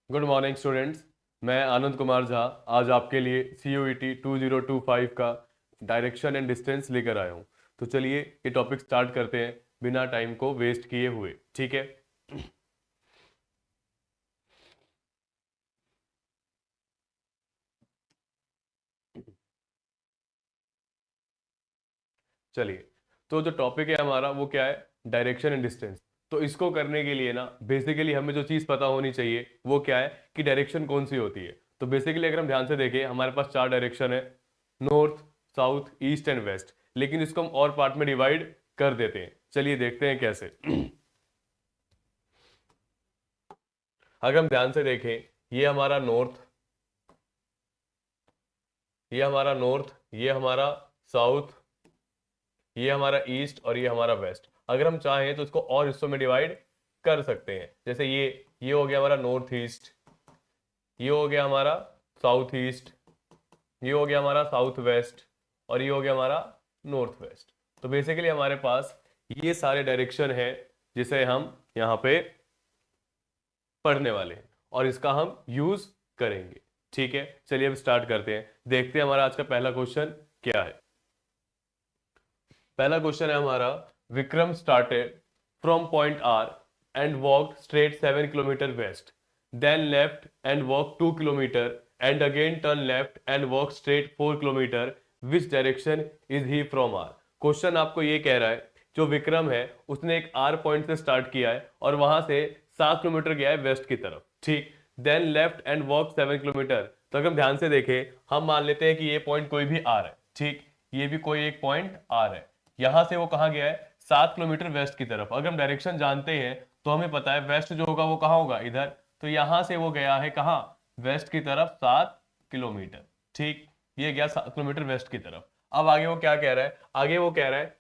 Good morning students. मैं आनंद कुमार झा आज आपके लिए CUET 2025 का डायरेक्शन एंड डिस्टेंस लेकर आया हूँ। तो चलिए ये टॉपिक स्टार्ट करते हैं बिना टाइम को वेस्ट किए हुए। ठीक है, चलिए। तो जो टॉपिक है हमारा वो क्या है, डायरेक्शन एंड डिस्टेंस। तो इसको करने के लिए ना बेसिकली हमें जो चीज़ पता होनी चाहिए वो क्या है कि डायरेक्शन कौन सी होती है। तो बेसिकली अगर हम ध्यान से देखें हमारे पास चार डायरेक्शन है, north, south, east and west. लेकिन इसको हम और पार्ट में डिवाइड कर देते हैं। चलिए देखते हैं कैसे। अगर हम ध्यान से देखें, ये हमारा नॉर्थ, ये हमारा नॉर्थ, ये हमारा साउथ, ये हमारा ईस्ट और ये हमारा वेस्ट। अगर हम चाहें तो इसको और हिस्सों में डिवाइड कर सकते हैं। जैसे ये हो गया हमारा नॉर्थ ईस्ट, ये हो गया हमारा साउथ ईस्ट, ये हो गया हमारा साउथ वेस्ट और ये हो गया हमारा नॉर्थ वेस्ट। तो बेसिकली हमारे पास ये सारे डायरेक्शन है जिसे हम यहाँ पे पढ़ने वाले हैं और इसका हम यूज करेंगे। ठीक है, चलिए अब स्टार्ट करते हैं। देखते हैं हमारा आज का पहला क्वेश्चन क्या है। पहला क्वेश्चन है हमारा, Vikram started from point R and walk straight 7 kilometre west, then left and walk 2 kilometre and again turn left and walk straight 4 kilometre. Which direction is he from R. Question आपको ये कह रहा है जो विक्रम है उसने एक आर पॉइंट से स्टार्ट किया है और वहां से 7 किलोमीटर गया है वेस्ट की तरफ। ठीक, then left and walk 7 kilometre. तो अगर हम ध्यान से देखें, हम मान लेते हैं कि ये पॉइंट कोई भी आर है। ठीक, ये भी कोई एक पॉइंट आर है। यहां से वो कहाँ गया है, 7 किलोमीटर वेस्ट की तरफ। अगर हम डायरेक्शन जानते हैं तो हमें पता है वेस्ट जो होगा वो कहाँ होगा, इधर। तो यहां से वो गया है कहाँ, वेस्ट की तरफ 7 किलोमीटर। ठीक, ये गया 7 किलोमीटर वेस्ट की तरफ। अब आगे वो क्या कह रहा है, आगे वो कह रहा है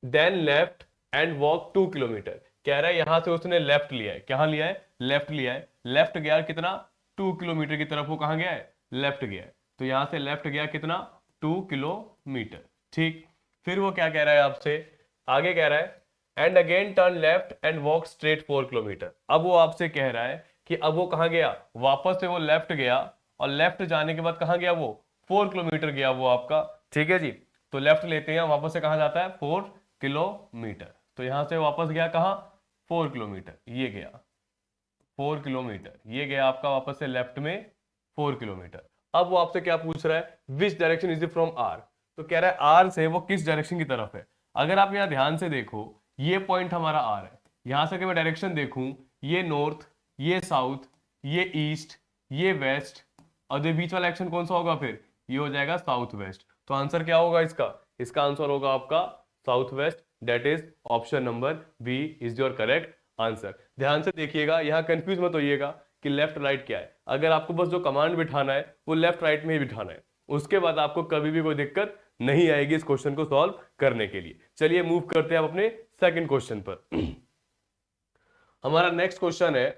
then left and walk 2 kilometre. कह रहा है यहां से उसने लेफ्ट लिया है। कहां लिया है, लेफ्ट लिया है। लेफ्ट गया कितना, 2 किलोमीटर की तरफ। वो कहां गया है, लेफ्ट गया है। तो यहां से लेफ्ट गया कितना, 2 किलोमीटर। ठीक, फिर वो क्या कह रहा है आपसे, आगे कह रहा है and again turn left and walk straight 4 kilometre. अब वो आपसे कह रहा है कि अब वो कहां गया, वापस से वो लेफ्ट गया और लेफ्ट जाने के बाद कहां गया, वो 4 किलोमीटर गया वो आपका। ठीक है जी, तो लेफ्ट लेते हैं, वापस से कहां जाता है, 4 किलोमीटर। तो यहां से वापस गया कहां, 4 किलोमीटर, ये गया 4 किलोमीटर, ये गया आपका वापस से लेफ्ट में 4 किलोमीटर। अब वो आपसे क्या पूछ रहा है, which direction is from R. तो कह रहा है आर से वो किस डायरेक्शन की तरफ है। अगर आप यहां ध्यान से देखो, ये पॉइंट हमारा आर है। यहां से अगर मैं डायरेक्शन देखूं, ये नॉर्थ, ये साउथ, ये ईस्ट, ये वेस्ट, और जो बीच वाला एक्शन कौन सा होगा, फिर ये हो जाएगा साउथ वेस्ट। तो आंसर क्या होगा इसका, इसका आंसर होगा आपका south west. That is option number B is your correct answer. ध्यान से देखिएगा, यहां कंफ्यूज मत होइएगा कि लेफ्ट राइट क्या है। अगर आपको बस जो कमांड बिठाना है वो लेफ्ट राइट में ही बिठाना है, उसके बाद आपको कभी भी कोई दिक्कत नहीं आएगी इस क्वेश्चन को सॉल्व करने के लिए। चलिए मूव करते हैं अब अपने सेकंड क्वेश्चन पर। हमारा नेक्स्ट क्वेश्चन है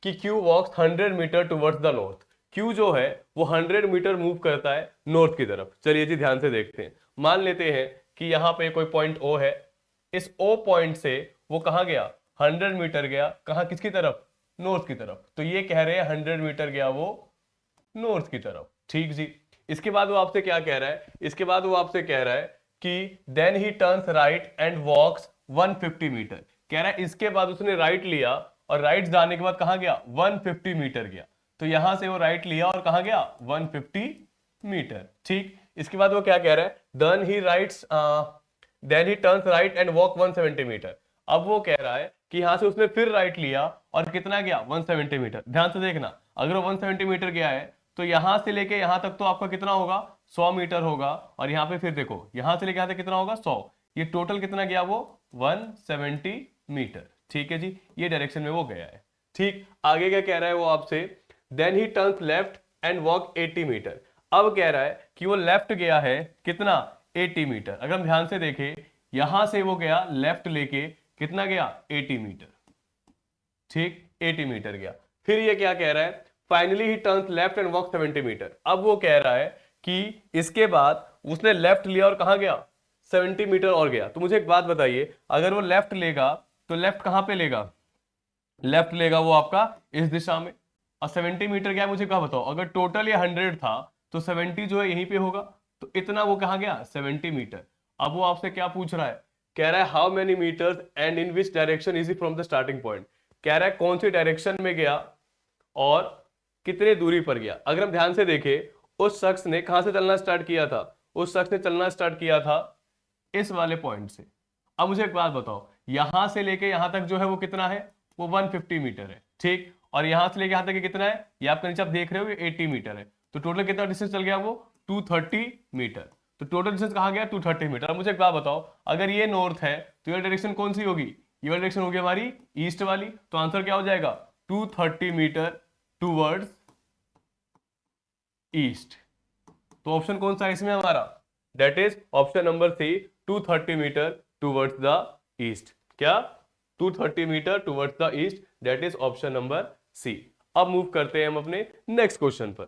कि Q walks 100 metre towards the north. Q जो है वो 100 मीटर मूव करता है नॉर्थ की तरफ। चलिए जी ध्यान से देखते हैं। मान लेते हैं कि यहां पे कोई पॉइंट ओ है, इस ओ पॉइंट से वो कहां गया, 100 मीटर गया, कहां, किसकी तरफ, नॉर्थ की तरफ। तो ये कह रहे हैं 100 मीटर गया वो नॉर्थ की तरफ। ठीक जी, इसके बाद वो आपसे क्या कह रहा है, इसके बाद वो आपसे कह रहा है कि then he turns right and walks 150 metre. कह रहा है इसके बाद उसने राइट लिया और राइट जाने के बाद कहां गया, 150 मीटर गया। तो यहां से वो राइट लिया और कहां गया, 150 मीटर। ठीक, इसके बाद वो क्या कह रहा है, then he turns right and walk 170 metre. अब वो कह रहा है कि यहां से उसने फिर राइट लिया और कितना गया, 170 मीटर। ध्यान से देखना, अगर वो 170 मीटर गया है तो यहां से लेके यहां तक तो आपका कितना होगा, 100 मीटर होगा। और यहां पे फिर देखो, यहां से लेके यहां तक कितना होगा, 100। ये टोटल कितना गया, वो 170 मीटर। ठीक है जी, ये डायरेक्शन में वो गया है। ठीक, आगे क्या कह रहा है वो आपसे, then he turns left and walk 80 metre. अब कह रहा है कि वो लेफ्ट गया है कितना, 80 मीटर। अगर हम ध्यान से देखें, यहां से वो गया लेफ्ट लेके, कितना गया, 80 मीटर। ठीक, 80 मीटर गया। फिर ये क्या कह रहा है, finally he turns left and walk 70 metre. अब वो कह रहा है कि इसके बाद उसने लेफ्ट लिया और कहां गया, 70 मीटर और गया। तो मुझे एक बात बताइए, अगर वो लेफ्ट लेगा तो लेफ्ट कहां पे लेगा, लेफ्ट लेगा वो आपका इस दिशा में। और 70 मीटर क्या है मुझे क्या बताओ, अगर टोटल ये 100 था तो 70 जो है यहीं पे होगा, तो इतना वो कहाँ गया 70 मीटर। अब वो आपसे क्या पूछ रहा है, कह रहा है how many metres and in which direction is from the starting point, कह रहा है कौन सी डायरेक्शन में गया और कितने दूरी पर गया। अगर हम ध्यान से देखें उस शख्स ने कहां से चलना स्टार्ट किया था, उस शख्स ने चलना स्टार्ट किया था इस वाले पॉइंट से। अब मुझे एक बात बताओ, यहां से लेके यहां तक जो है वो कितना है, वो 150 मीटर है, ठीक। और यहां से लेके यहां तक ये कितना है, ये आपका नीचे आप देख रहे हो ये 80 मीटर है, तो टोटल कितना डिस्टेंस चल गया वो 230 मीटर। तो टोटल डिस्टेंस कहा गया 230 मीटर। अब मुझे एक बात बताओ, अगर ये नॉर्थ है तो ये डायरेक्शन कौन सी होगी, ये वाली डायरेक्शन होगी हमारी ईस्ट वाली, तो आंसर क्या हो जाएगा 230 मीटर टूवर्ड्स ईस्ट। तो ऑप्शन कौन सा है इसमें हमारा, that is option number C 230 metre towards the east. क्या 230 metre towards the east, that is option number C. अब मूव करते हैं हम अपने नेक्स्ट क्वेश्चन पर।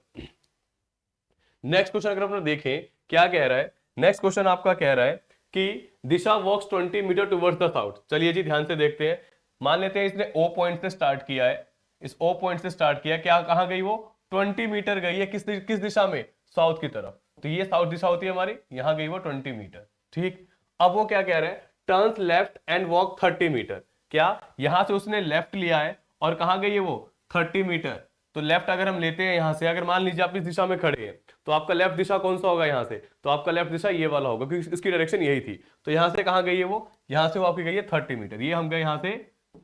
नेक्स्ट क्वेश्चन अगर अपना देखें क्या कह रहा है, नेक्स्ट क्वेश्चन आपका कह रहा है कि दिशा वॉक्स 20 मीटर टूवर्ड्स द साउथ। चलिए जी ध्यान से देखते हैं, मान लेते हैं इसने ओ पॉइंट से स्टार्ट किया है, इस ओ पॉइंट से स्टार्ट किया, क्या कहां गई वो 20 मीटर गई है, किस दिशा में, साउथ की तरफ। तो ये साउथ दिशा होती है हमारी, यहां गई वो 20 मीटर, ठीक। अब वो क्या कह रहे हैं, turns left and walk 30 metre. क्या यहां से उसने लेफ्ट लिया है और कहां गई है वो 30 मीटर। तो लेफ्ट अगर हम लेते हैं यहां से, अगर मान लीजिए आप इस दिशा में खड़े हैं तो आपका लेफ्ट दिशा कौन सा होगा यहां से, तो आपका लेफ्ट दिशा ये वाला होगा क्योंकि इसकी डायरेक्शन यही थी। तो यहां से कहां गई है वो, यहां से वो आपकी गई है 30 मीटर, ये हम गए यहां से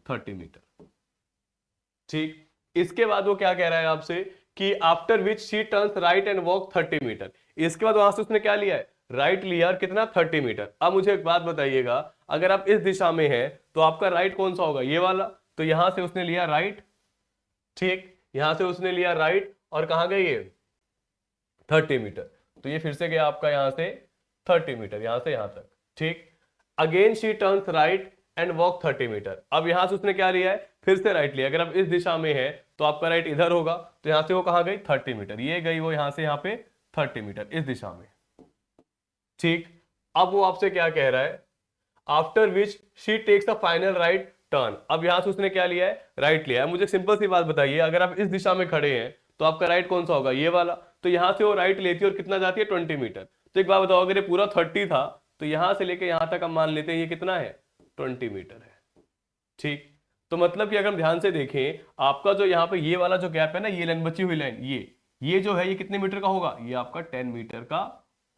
30 मीटर, ठीक। इसके बाद वो क्या कह रहा है आपसे कि after which she turns right and walk 30 metre. इसके बाद वहां से उसने क्या लिया है, राइट लिया और कितना 30 मीटर। अब मुझे एक बात बताइएगा, अगर आप इस दिशा में हैं तो आपका राइट कौन सा होगा, ये वाला। तो यहां से उसने लिया राइट, ठीक, यहां से उसने लिया राइट और कहां गई ये 30 मीटर। तो ये फिर से गया आपका यहां से 30 मीटर, यहां से यहां तक, ठीक। Again she turns right and walk 30 metre. अब यहां से उसने क्या लिया है, फिर से राइट लिया। अगर आप इस दिशा में है तो आपका राइट इधर होगा, तो यहां से वो कहां गई 30 मीटर, ये गई वो यहां से यहां पे 30 मीटर इस दिशा में, ठीक। अब वो आपसे क्या कह रहा है, after which she takes a final right turn. अब यहां से उसने क्या लिया है, राइट लिया है। मुझे सिंपल सी बात बताइए, अगर आप इस दिशा में खड़े हैं तो आपका राइट कौन सा होगा, ये वाला। तो यहां से वो राइट लेती है और कितना जाती है 20 मीटर। तो एक बात बताओ, अगर ये पूरा 30 था तो यहां से लेके यहां तक हम मान लेते हैं ये कितना है 20 मीटर है, ठीक। तो मतलब कि अगर हम ध्यान से देखें, आपका जो यहाँ पे ये वाला जो गैप है ना, ये लाइन बची हुई लाइन, ये जो है ये कितने मीटर का होगा, ये आपका 10 मीटर का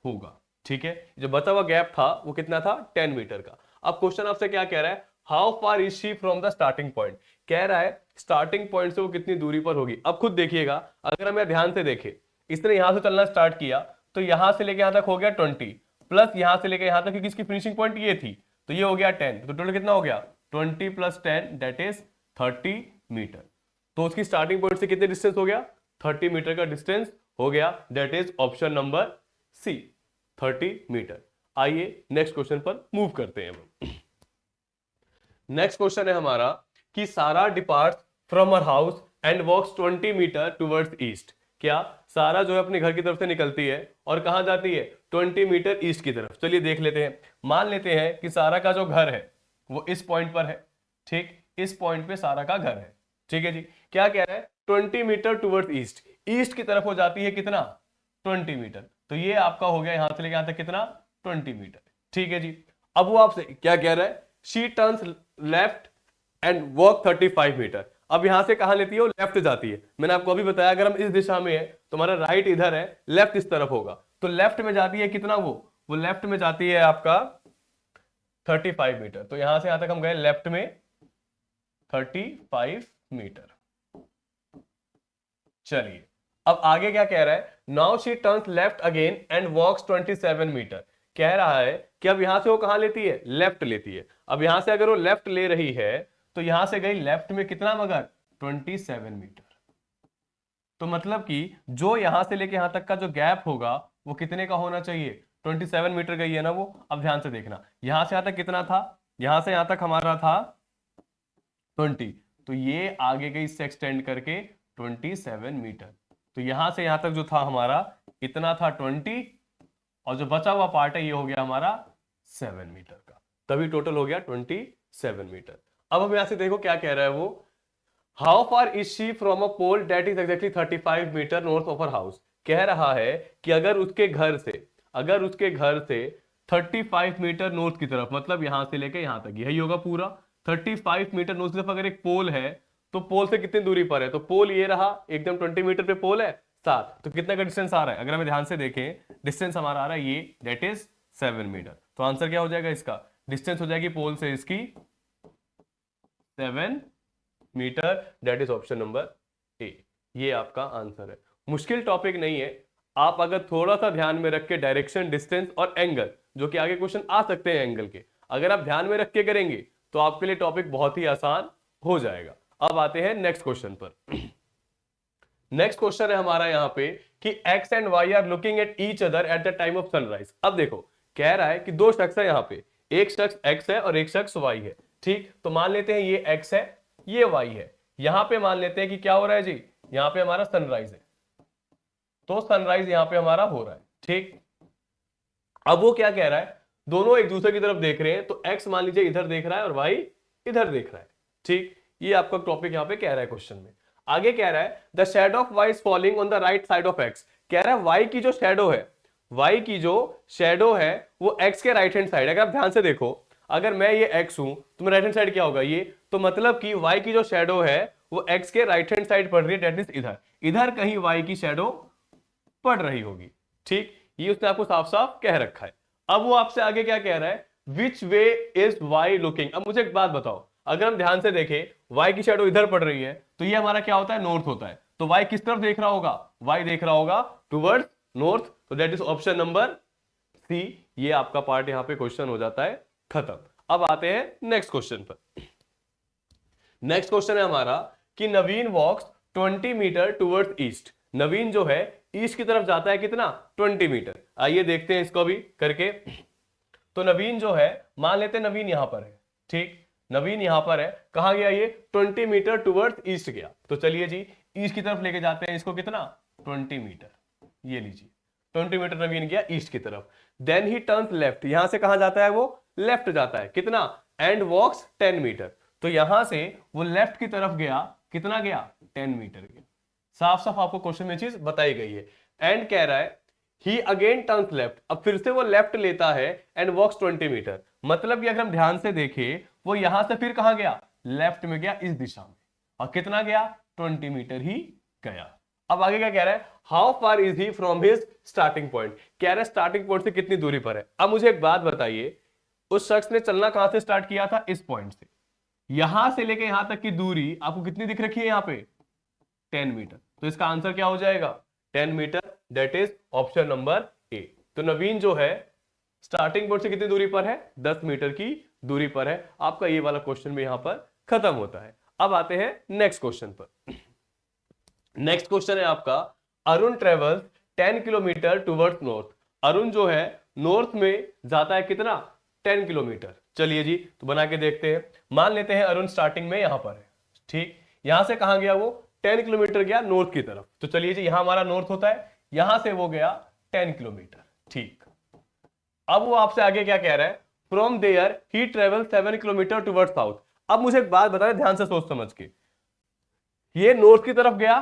होगा, ठीक है। जो बचा हुआ गैप था वो कितना था 10 मीटर का। अब क्वेश्चन आपसे क्या कह रहा है, how far is she from the starting point. कह रहा है स्टार्टिंग पॉइंट से वो कितनी दूरी पर होगी। अब खुद देखिएगा, अगर हम ध्यान से देखें, इसने यहां से चलना स्टार्ट किया तो यहां से लेके यहां तक हो गया 20, प्लस यहां से लेके यहां तक, क्योंकि इसकी फिनिशिंग पॉइंट ये थी, तो ये हो गया 10, तो टोटल कितना हो गया 20 प्लस 10 दैट इज 30 मीटर। तो उसकी स्टार्टिंग पॉइंट से कितने डिस्टेंस हो गया 30 मीटर का डिस्टेंस हो गया, that is option number C 30 metre. आइए नेक्स्ट क्वेश्चन पर मूव करते हैं। नेक्स्ट क्वेश्चन है हमारा कि Sara departs from her house and walks 20 metre towards east. क्या सारा जो है अपने घर की तरफ से निकलती है और कहां जाती है 20 मीटर ईस्ट की तरफ। चलिए देख लेते हैं, मान लेते हैं कि सारा का जो घर है वो इस पॉइंट पर है, ठीक, इस पॉइंट पे सारा का घर है, ठीक है जी। क्या कह रहा है 20 मीटर टुवर्ड्स ईस्ट, ईस्ट की तरफ हो जाती है कितना 20 मीटर। तो ये आपका हो गया यहां से लेके यहां तक कितना 20 मीटर, ठीक है जी। अब वो आपसे क्या कह रहा है, she turns left and walk 35 metre. अब यहां से कहां लेती है वो लेफ्ट जाती है। मैंने आपको अभी बताया अगर हम इस दिशा में है तो हमारा राइट इधर है, लेफ्ट इस तरफ होगा, तो लेफ्ट में जाती है कितना वो लेफ्ट में जाती है आपका 35 मीटर। तो यहां से यहां तक हम गए लेफ्ट में 35 मीटर। चलिए अब आगे क्या कह रहा है, now she turns left again and walks 27 metre. कह रहा है कि अब यहां से वो कहां लेती है, लेफ्ट लेती है। अब यहां से अगर वो लेफ्ट ले रही है तो यहां से गई लेफ्ट में कितना, मगर 27 मीटर। तो मतलब कि जो यहां से लेके यहां तक का जो गैप होगा वो कितने का होना चाहिए 27 मीटर गई है ना वो। अब ध्यान से देखना, यहां से यहां तक कितना था, यहां से यहां तक हमारा था 20, तो ये आगे गई इससे एक्सटेंड करके 27 मीटर। तो यहां से यहां तक जो था हमारा इतना था 20, और जो बचा हुआ पार्ट है ये हो गया हमारा 7 मीटर का, तभी टोटल हो गया 27 मीटर। अब हम यहां से देखो क्या कह रहा है वो, how far is she from a pole that is exactly 35 metre north of her house. कह रहा है कि अगर उसके घर से 35 मीटर नॉर्थ की तरफ, मतलब यहां से लेके यहां तक यही होगा पूरा, 35 मीटर नॉर्थ की तरफ अगर एक पोल है तो पोल से कितनी दूरी पर है, तो पोल ये रहा एकदम 20 मीटर पे पोल है 7, तो कितना का डिस्टेंस आ रहा है, अगर हमें ध्यान से देखें डिस्टेंस हमारा आ रहा है ये, दैट इज 7 मीटर। तो आंसर क्या हो जाएगा इसका, डिस्टेंस हो जाएगी पोल से इसकी 7 metre, that is option number A. ये आपका आंसर है। मुश्किल टॉपिक नहीं है, आप अगर थोड़ा सा ध्यान में रख के डायरेक्शन, डिस्टेंस और एंगल, जो कि आगे क्वेश्चन आ सकते हैं एंगल के, अगर आप ध्यान में रख के करेंगे तो आपके लिए टॉपिक बहुत ही आसान हो जाएगा। अब आते हैं नेक्स्ट क्वेश्चन पर। नेक्स्ट क्वेश्चन है हमारा यहां पे कि X and Y are looking at each other at the time of sunrise. अब देखो कह रहा है कि दो शख्स है यहां पे, एक शख्स एक्स है और एक शख्स वाई है, ठीक। तो मान लेते हैं ये एक्स है ये वाई है, यहां पे मान लेते हैं कि क्या हो रहा है जी, यहां पे हमारा सनराइज है, तो सनराइज यहां पे हमारा हो रहा है, ठीक। अब वो क्या कह रहा है, दोनों एक दूसरे की तरफ देख रहे हैं, तो एक्स मान लीजिए इधर देख रहा है और वाई इधर देख रहा है, ठीक। ये आपका टॉपिक यहां पे कह रहा है क्वेश्चन में। आगे कह रहा है the shadow of Y is falling on the right side of X. कह रहा है वाई की जो शैडो है, वाई की जो शैडो है वो एक्स के राइट हैंड साइड। अगर आप ध्यान से देखो, अगर मैं ये एक्स हूं तो मेरा राइट हैंड साइड क्या होगा ये, तो मतलब कि वाई की जो शैडो है वो एक्स के राइट हैंड साइड पड़ रही है, दैट इज इधर, इधर कहीं वाई की शैडो पड़ रही होगी, ठीक। ये उसने आपको साफ साफ कह रखा है। अब वो आपसे आगे क्या कह रहा है, विच वे इज वाई लुकिंग। अब मुझे एक बात बताओ, अगर हम ध्यान से देखें वाई की शैडो इधर पड़ रही है तो ये हमारा क्या होता है, नॉर्थ होता है। तो वाई किस तरफ देख रहा होगा, वाई देख रहा होगा टुवर्ड्स नॉर्थ, तो that is option number C. ये आपका पार्ट यहां पे क्वेश्चन हो जाता है खत्म। अब आते हैं नेक्स्ट क्वेश्चन पर। नेक्स्ट क्वेश्चन है हमारा कि नवीन वॉक्स 20 मीटर टुवर्ड्स ईस्ट। नवीन जो है ईस्ट की तरफ जाता है कितना, 20 मीटर। आइए देखते हैं इसको भी करके। तो नवीन जो है, मान लेते हैं नवीन यहां पर है, ठीक। नवीन यहां पर है, कहां गया ये, 20 मीटर टुवर्ड्स ईस्ट गया। तो चलिए जी ईस्ट की तरफ लेके जाते हैं इसको, कितना 20 मीटर, ये लीजिए 20 मीटर नवीन गया ईस्ट की तरफ। देन ही टर्न्स लेफ्ट, यहां से कहां जाता है वो, लेफ्ट जाता है, कितना, एंड वॉक्स 10 मीटर। तो यहां से वो लेफ्ट की तरफ गया, कितना गया, 10 मीटर गया। साफ साफ आपको क्वेश्चन में चीज बताई गई है। एंड कह रहा है ही अगेन टर्न्स लेफ्ट, अब फिर से वो लेफ्ट लेता है एंड वॉक्स 20 मीटर। मतलब कि अगर हम ध्यान से देखें वो यहां से फिर कहां गया, लेफ्ट में गया इस दिशा में, और कितना गया, 20 मीटर ही गया। अब आगे क्या कह रहा है, how far is he from his starting point. कह रहा है स्टार्टिंग पॉइंट से कितनी दूरी पर है। अब मुझे एक बात बताइए, उस शख्स ने चलना कहां से स्टार्ट किया था, इस पॉइंट से, यहां से लेके यहां तक की दूरी आपको कितनी दिख रखी है यहां पे, 10 मीटर। तो इसका आंसर क्या हो जाएगा, 10 metre, that is option number A. तो नवीन जो है स्टार्टिंग पॉइंट से कितनी दूरी पर है, 10 मीटर की दूरी पर है। आपका ये वाला क्वेश्चन भी यहां पर खत्म होता है। अब आते हैं नेक्स्ट क्वेश्चन पर। नेक्स्ट क्वेश्चन है आपका, Arun travels 10 kilometre towards north. Arun जो है नॉर्थ में जाता है कितना, 10 किलोमीटर। चलिए जी तो बना के देखते हैं। मान लेते हैं अरुण स्टार्टिंग में यहां पर है, ठीक। यहां से कहां गया वो, 10 किलोमीटर गया नॉर्थ की तरफ। तो चलिए जी यहां हमारा नॉर्थ होता है, यहां से वो गया 10 किलोमीटर, ठीक। अब वो आपसे आगे क्या कह रहा है, from there he travel 7 kilometre towards south. अब मुझे एक बात बता रहे ध्यान से सोच समझ के, ये नॉर्थ की तरफ गया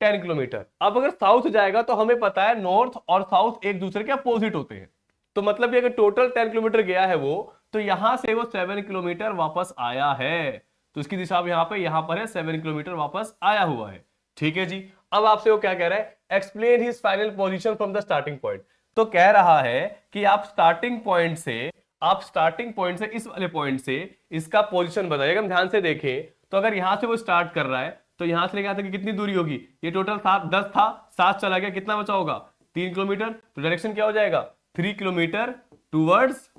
10 किलोमीटर। अब अगर साउथ जाएगा तो हमें पता है नॉर्थ और साउथ एक दूसरे के अपोजिट होते हैं। तो मतलब ये अगर टोटल 10 किलोमीटर गया है वो, तो यहां से वो 7 किलोमीटर वापस आया है। तो इसकी दिशा यहां पर है, 7 किलोमीटर वापस आया हुआ है, ठीक है जी। अब आपसे वो क्या कह रहा है, explain his final position from the starting point. तो कह रहा है कि आप स्टार्टिंग पॉइंट से इस वाले पॉइंट से इसका पोजीशन बताइए। अगर हम ध्यान से देखें तो अगर यहां से वो स्टार्ट कर रहा है तो यहां से लेकर यहाँ तक कितनी दूरी होगी, ये टोटल 10 था, 7 चला गया, कितना बचा होगा, 3 किलोमीटर। तो डायरेक्शन क्या हो जाएगा, 3 किलोमीटर टूवर्ड्स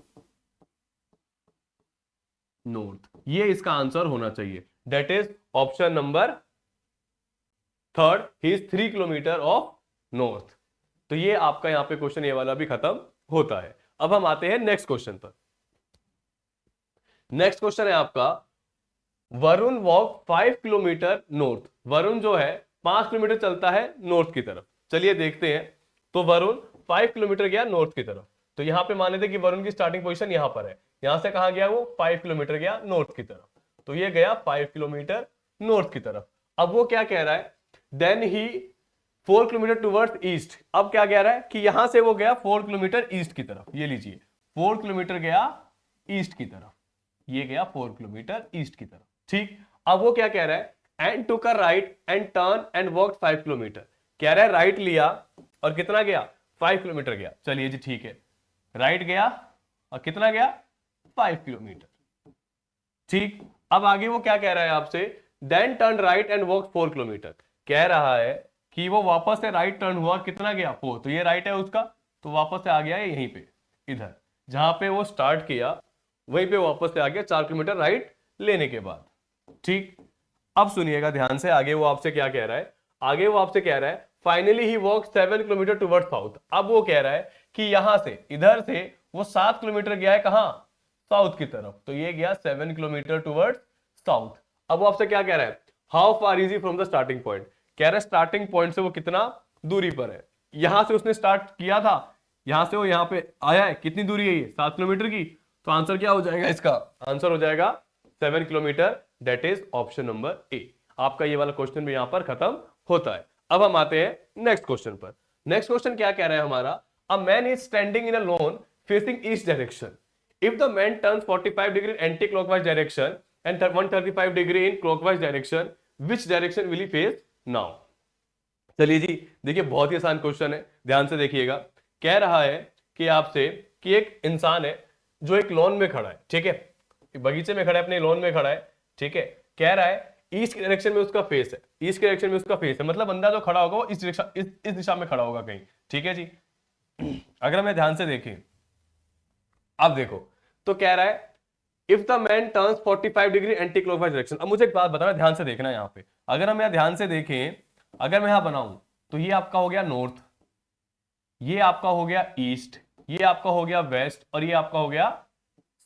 नॉर्थ। ये इसका आंसर होना चाहिए, that is option number third, he is 3 kilometre of north. तो ये आपका यहां पे क्वेश्चन ये वाला भी खत्म होता है। अब हम आते हैं नेक्स्ट क्वेश्चन पर। नेक्स्ट क्वेश्चन है आपका, Varun walk 5 kilometre north. Varun जो है 5 किलोमीटर चलता है नॉर्थ की तरफ। चलिए देखते हैं। तो वरुण 5 किलोमीटर गया नॉर्थ की तरफ। तो यहां पे मान लेते कि वरुण की स्टार्टिंग पोजीशन यहां पर है, यहां से कहां गया वो, 5 किलोमीटर गया नॉर्थ की तरफ। तो ये गया 5 किलोमीटर नॉर्थ की तरफ। अब वो क्या कह रहा है, then he 4 kilometre towards east. अब क्या कह रहा है कि यहां से वो गया 4 किलोमीटर ईस्ट की तरफ, ये लीजिए 4 किलोमीटर गया ईस्ट की तरफ, ये गया 4 किलोमीटर ईस्ट की तरफ, ठीक। अब वो क्या कह रहा है, and took a right and turn and walk 5 kilometre. कह रहा है राइट लिया और कितना गया, 5 किलोमीटर गया। चलिए जी ठीक है, राइट गया और कितना गया, 5 किलोमीटर, ठीक। अब आगे वो क्या कह रहा है आपसे, then turn right and walk 4 kilometre. कह रहा है कि वो वापस से राइट टर्न हुआ, कितना गया 4, तो ये राइट है उसका, तो वापस से आ गया है यहीं पे, इधर जहां पे वो स्टार्ट किया वहीं पे वापस से आ गया 4 किलोमीटर राइट लेने के बाद, ठीक। अब सुनिएगा ध्यान से, आगे वो आपसे क्या कह रहा है, आगे वो आपसे कह रहा है फाइनली ही वॉक 7 किलोमीटर टुवर्ड साउथ। अब वो कह रहा है कि यहां से इधर से वो 7 किलोमीटर गया है कहां, साउथ की तरफ, तो ये गया 7 किलोमीटर टुवर्ड साउथ। अब वो आपसे क्या कह रहा है, how far is he from the starting point. कह रहा है स्टार्टिंग पॉइंट से वो कितना दूरी पर है, यहां से उसने स्टार्ट किया था, यहां से वो यहां पे आया है, कितनी दूरी है ये, 7 किलोमीटर की। तो आंसर क्या हो जाएगा इसका, आंसर हो जाएगा 7 kilometre, that is option number ए। आपका ये वाला क्वेश्चन भी यहां पर खत्म होता है। अब हम आते हैं नेक्स्ट क्वेश्चन पर। नेक्स्ट क्वेश्चन क्या कह रहा है हमारा, a man is standing in a lawn facing east direction. If the man turns 45 degree anti clockwise direction and 135 degree in clockwise direction, which direction will he face now. चलिए जी देखिए, बहुत ही आसान question है, ध्यान से देखिएगा। कह रहा है कि आपसे कि एक इंसान है जो एक लॉन में खड़ा है, ठीक है, बगीचे में खड़ा है, अपने लॉन में खड़ा है, ठीक है। कह रहा है ईस्ट की डायरेक्शन में उसका फेस है, ईस्ट की डायरेक्शन में उसका फेस है, मतलब बंदा जो खड़ा होगा वो इस डायरेक्शन इस दिशा में खड़ा होगा कहीं, ठीक है जी। अगर हमें ध्यान से देखें, अब देखो, तो कह रहा है if the man turns 45 degree anti clockwise direction. अब मुझे एक बात बताना, ध्यान से देखना यहाँ पे, अगर हम यहाँ ध्यान से देखें, अगर मैं यहां बनाऊं तो ये आपका हो गया नॉर्थ, ये आपका हो गया ईस्ट, ये आपका हो गया वेस्ट और ये आपका हो गया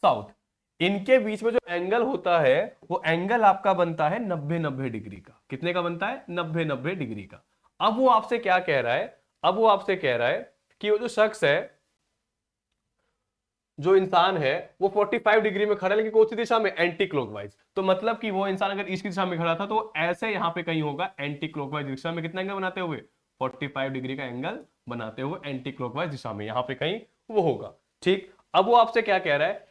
साउथ। इनके बीच में जो एंगल होता है वो एंगल आपका बनता है 90-90 डिग्री का। कितने का बनता है, 90-90 डिग्री का। अब वो आपसे क्या कह रहा है, अब वो आपसे कह रहा है कि वो जो शख्स है, जो इंसान है, वो 45 डिग्री में खड़ा है, लेकिन कौन सी दिशा में, एंटी क्लॉकवाइज। तो मतलब कि वो इंसान अगर ईस्ट की दिशा में खड़ा था तो ऐसे यहां पे कहीं होगा एंटी क्लॉकवाइज दिशा में, कितना एंगल बनाते हुए, 45 डिग्री का एंगल बनाते हुए एंटी क्लॉकवाइज दिशा में यहां पे कहीं वो होगा, ठीक। अब वो आपसे क्या कह रहा है,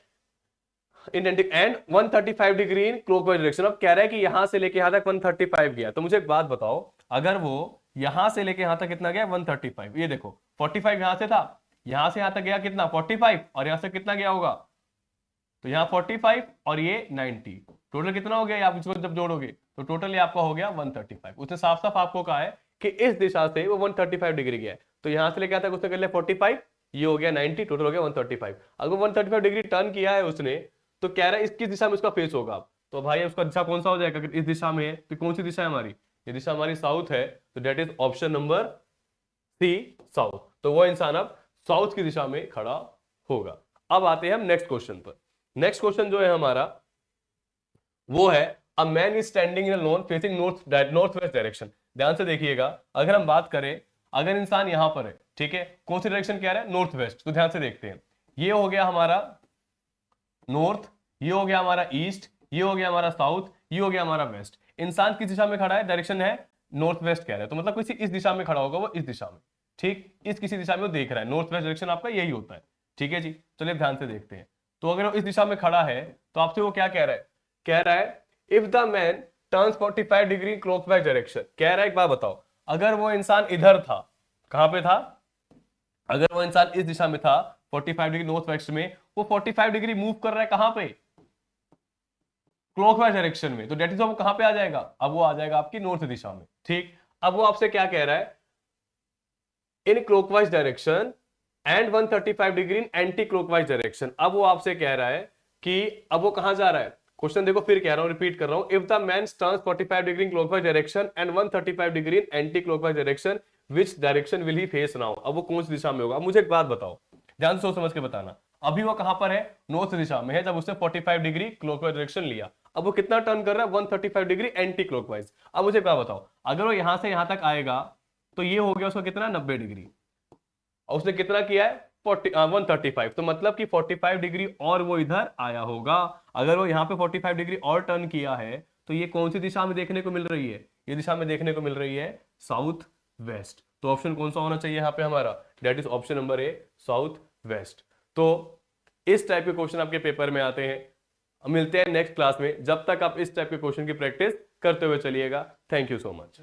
in and 135 degree in clockwise direction. अब कह रहा है कि यहां से लेके यहां तक 135 गया। तो मुझे एक बात बताओ, अगर वो यहां से लेके यहां तक कितना गया, 135, ये देखो 45 यहां से था, यहां से यहां तक गया कितना, 45, और यहां से कितना गया होगा, तो यहां 45 और ये 90, टोटल कितना हो गया, आप इसको जब जोड़ोगे तो टोटल ये आपका हो गया 135। उसने साफ साफ आपको कहा है कि इस दिशा से वो 135 डिग्री गया है, तो यहां से लेके आता है उसने कर लिया 45, ये हो गया 90, टोटल हो गया 135। अगर 135 डिग्री टर्न किया है उसने, तो कह रहा है इसकी दिशा में उसका फेस होगा। तो भाई उसका दिशा कौन सा हो जाएगा, अगर इस दिशा में है तो कौन सी दिशा है हमारी, ये दिशा हमारी साउथ है, तो that is option number C, south. तो वो इंसान अब साउथ की दिशा में खड़ा होगा। अब आते हैं हम नेक्स्ट क्वेश्चन पर। नेक्स्ट क्वेश्चन जो है हमारा वो है, a man is standing in a lawn facing north west direction. ध्यान से देखिएगा, अगर हम बात करें, अगर इंसान यहां पर है, ठीक है, कौन सी डायरेक्शन कह रहा है, नॉर्थ वेस्ट। तो ध्यान से देखते हैं, ये हो गया हमारा नॉर्थ, ये हो गया हमारा ईस्ट, ये हो गया हमारा साउथ, ये हो गया हमारा वेस्ट। इंसान किस दिशा में खड़ा है, डायरेक्शन है नॉर्थ वेस्ट कह रहा है, तो मतलब किसी इस दिशा में खड़ा होगा, वो इस दिशा में, ठीक, इस किसी दिशा में वो देख रहा है, नॉर्थ वेस्ट डायरेक्शन आपका यही होता है, ठीक है जी। चलिए ध्यान से देखते हैं, तो अगर वो इस दिशा में खड़ा है तो आपसे वो क्या कह रहा है, कह रहा है if the man turns 45 degree clockwise direction. कह रहा है एक बात बताओ, अगर वो इंसान इधर था, कहां पे था, अगर वो इंसान इस दिशा में था 45 डिग्री नॉर्थ वेस्ट में, वो 45 डिग्री मूव कर रहा है कहां पे, क्लॉकवाइज डायरेक्शन में, तो डेट इज वो कहां पे आ जाएगा, अब वो आ जाएगा आपकी नॉर्थ दिशा में, ठीक। अब वो आपसे क्या कह रहा है, in clockwise direction and 135 degree in anti clockwise direction. अब वो आपसे कह रहा है कि अब वो कहां जा रहा है, क्वेश्चन देखो फिर कह रहा हूं, रिपीट कर रहा हूं, if the man turns 45 degree in clockwise direction and 135 degree in anti clockwise direction, which direction will he face now. अब वो कौन सी दिशा में होगा। अब मुझे एक बात बताओ, ध्यान से सोच समझ के बताना, अभी वो कहां पर है, नॉर्थ दिशा में है, जब उसने 45 डिग्री क्लॉकवाइज डायरेक्शन लिया, अब वो कितना टर्न कर रहा है, 135 डिग्री एंटी क्लॉकवाइज। अब मुझे क्या बताओ, अगर वो यहां से यहां तक आएगा तो ये हो गया उसका कितना, 90 डिग्री, और उसने कितना किया है 135, तो मतलब कि 45 डिग्री और वो इधर आया होगा। अगर वो यहां पे 45 डिग्री और टर्न किया है तो ये कौन सी दिशा में देखने को मिल रही है? ये दिशा में देखने को मिल रही है साउथ वेस्ट। तो ऑप्शन कौन सा होना चाहिए यहाँ पे हमारा? That is option number A, south west. तो इस टाइप के क्वेश्चन आपके पेपर में आते हैं। मिलते हैं नेक्स्ट क्लास में, जब तक आप इस टाइप के क्वेश्चन की प्रैक्टिस करते हुए चलिएगा। Thank you so much.